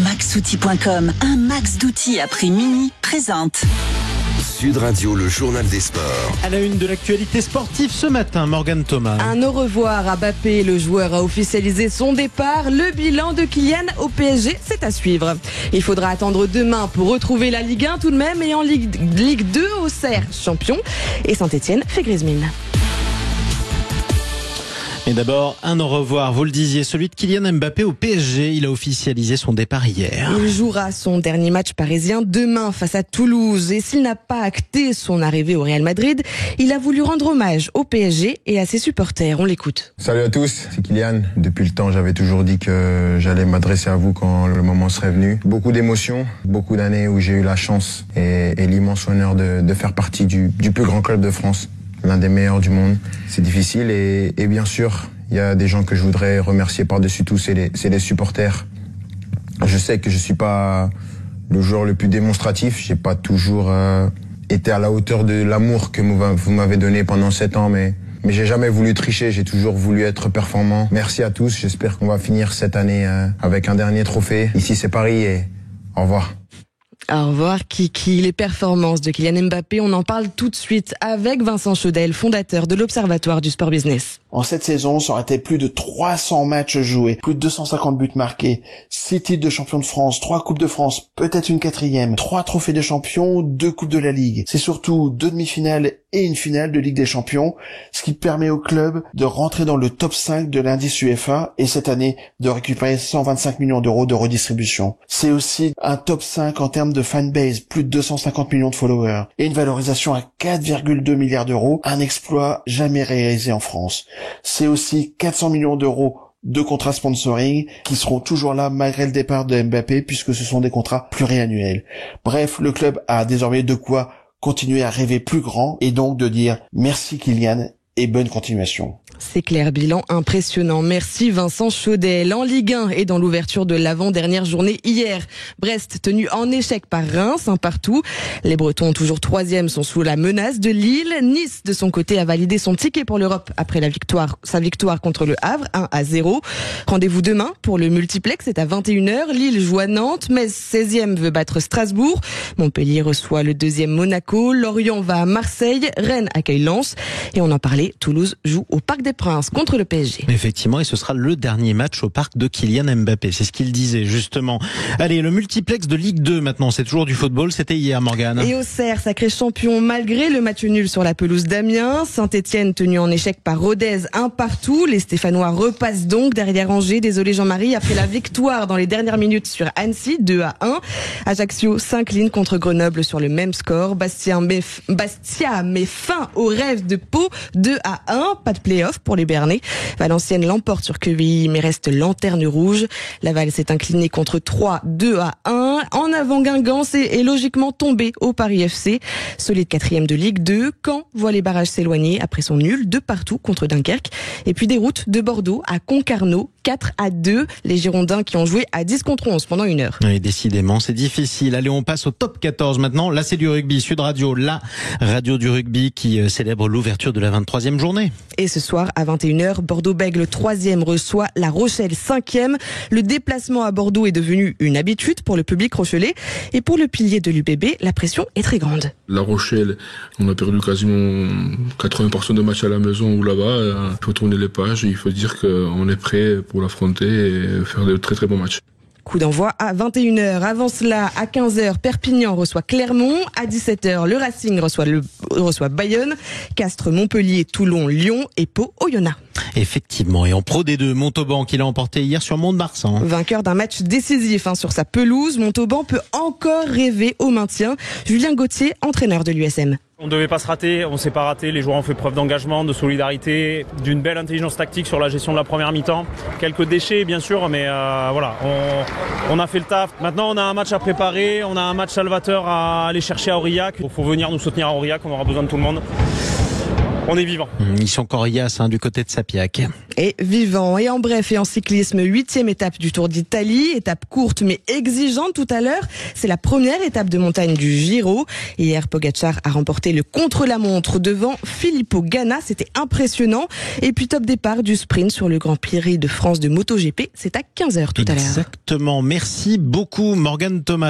Maxoutil.com, un max d'outils à prix mini, présente. Sud Radio, le journal des sports. À la une de l'actualité sportive ce matin, Morgane Thomas. Un au revoir à Mbappé, le joueur a officialisé son départ. Le bilan de Kylian au PSG, c'est à suivre. Il faudra attendre demain pour retrouver la Ligue 1 tout de même, et en Ligue 2, Auxerre champion et Saint-Etienne fait grise mine. Et d'abord, un au revoir, vous le disiez, celui de Kylian Mbappé au PSG. Il a officialisé son départ hier. Il jouera son dernier match parisien demain face à Toulouse. Et s'il n'a pas acté son arrivée au Real Madrid, il a voulu rendre hommage au PSG et à ses supporters. On l'écoute. Salut à tous, c'est Kylian. Depuis le temps, j'avais toujours dit que j'allais m'adresser à vous quand le moment serait venu. Beaucoup d'émotions, beaucoup d'années où j'ai eu la chance et l'immense honneur de faire partie du plus grand club de France. L'un des meilleurs du monde. C'est difficile et bien sûr, il y a des gens que je voudrais remercier par-dessus tout, c'est les supporters. Je sais que je suis pas le joueur le plus démonstratif, j'ai pas toujours été à la hauteur de l'amour que vous m'avez donné pendant 7 ans, mais j'ai jamais voulu tricher, j'ai toujours voulu être performant. Merci à tous, j'espère qu'on va finir cette année avec un dernier trophée. Ici c'est Paris et au revoir. Au revoir Kiki. Les performances de Kylian Mbappé, on en parle tout de suite avec Vincent Chaudel, fondateur de l'Observatoire du Sport Business. En cette saison, ça aurait été plus de 300 matchs joués, plus de 250 buts marqués, 6 titres de champion de France, 3 coupes de France, peut-être une 4e, 3 trophées de champion, 2 coupes de la Ligue. C'est surtout 2 demi-finales et une finale de Ligue des Champions, ce qui permet au club de rentrer dans le top 5 de l'indice UEFA et cette année de récupérer 125 millions d'euros de redistribution. C'est aussi un top 5 en termes de fanbase, plus de 250 millions de followers et une valorisation à 4,2 milliards d'euros, un exploit jamais réalisé en France. C'est aussi 400 millions d'euros de contrats sponsoring qui seront toujours là malgré le départ de Mbappé puisque ce sont des contrats pluriannuels. Bref, le club a désormais de quoi continuer à rêver plus grand et donc de dire merci Kylian et bonne continuation. C'est clair, bilan impressionnant. Merci Vincent Chaudel. En Ligue 1 et dans l'ouverture de l'avant-dernière journée hier, Brest tenu en échec par Reims, un partout. Les Bretons, toujours 3e, sont sous la menace de Lille. Nice, de son côté, a validé son ticket pour l'Europe après sa victoire contre le Havre, 1-0. Rendez-vous demain pour le multiplex, c'est à 21h. Lille joue à Nantes, Metz 16e veut battre Strasbourg. Montpellier reçoit le 2e Monaco. Lorient va à Marseille. Rennes accueille Lens. Et on en parlait, Toulouse joue au Parc des Princes contre le PSG. Effectivement, et ce sera le dernier match au parc de Kylian Mbappé. C'est ce qu'il disait, justement. Allez, le multiplex de Ligue 2 maintenant. C'est toujours du football. C'était hier, Morgane. Et Auxerre, sacré champion malgré le match nul sur la pelouse d'Amiens. Saint-Etienne tenu en échec par Rodez, 1 partout. Les Stéphanois repassent donc derrière Angers. Désolé Jean-Marie, après la victoire dans les dernières minutes sur Annecy, 2-1. Ajaccio s'incline contre Grenoble sur le même score. Bastia met fin au rêve de Pau, 2-1. Pas de play-off pour les Bernais. Valenciennes l'emporte sur Quevilly, mais reste lanterne rouge. Laval s'est incliné contre 3, 2-1. En avant Guingamp est logiquement tombé au Paris FC. Solide 4e de Ligue 2. Caen voit les barrages s'éloigner après son nul de partout contre Dunkerque. Et puis déroute de Bordeaux à Concarneau, 4-2. Les Girondins qui ont joué à 10 contre 11 pendant 1 heure. Oui, décidément, c'est difficile. Allez, on passe au top 14 maintenant. Là, c'est du rugby. Sud Radio, la radio du rugby qui célèbre l'ouverture de la 23e journée. Et ce soir, à 21h, Bordeaux-Bègles 3e reçoit La Rochelle 5e. Le déplacement à Bordeaux est devenu une habitude pour le public rochelais. Et pour le pilier de l'UBB, la pression est très grande. La Rochelle, on a perdu quasiment 80% de matchs à la maison ou là-bas. Il faut tourner les pages, il faut dire qu'on est prêt pour l'affronter et faire de très très bons matchs. Coup d'envoi à 21h. Avant cela, à 15h, Perpignan reçoit Clermont. À 17h, le Racing reçoit Bayonne. Castres, Montpellier, Toulon, Lyon et Pau, Oyonnax. Effectivement. Et en Pro D2, Montauban qui l'a emporté hier sur Mont-de-Marsan. Vainqueur d'un match décisif sur sa pelouse, Montauban peut encore rêver au maintien. Julien Gauthier, entraîneur de l'USM. On ne devait pas se rater, on ne s'est pas raté. Les joueurs ont fait preuve d'engagement, de solidarité, d'une belle intelligence tactique sur la gestion de la première mi-temps. Quelques déchets bien sûr, mais voilà, on a fait le taf. Maintenant on a un match à préparer, on a un match salvateur à aller chercher à Aurillac. Il faut venir nous soutenir à Aurillac, on aura besoin de tout le monde. on est vivant. Ils sont coriaces du côté de Sapiac. Et vivant. Et en bref et en cyclisme, 8e étape du Tour d'Italie, étape courte mais exigeante tout à l'heure. C'est la première étape de montagne du Giro. Hier, Pogacar a remporté le contre-la-montre devant Filippo Ganna. C'était impressionnant. Et puis top départ du sprint sur le Grand Prix de France de MotoGP. C'est à 15h tout à l'heure. Exactement. Merci beaucoup Morgane Thomas.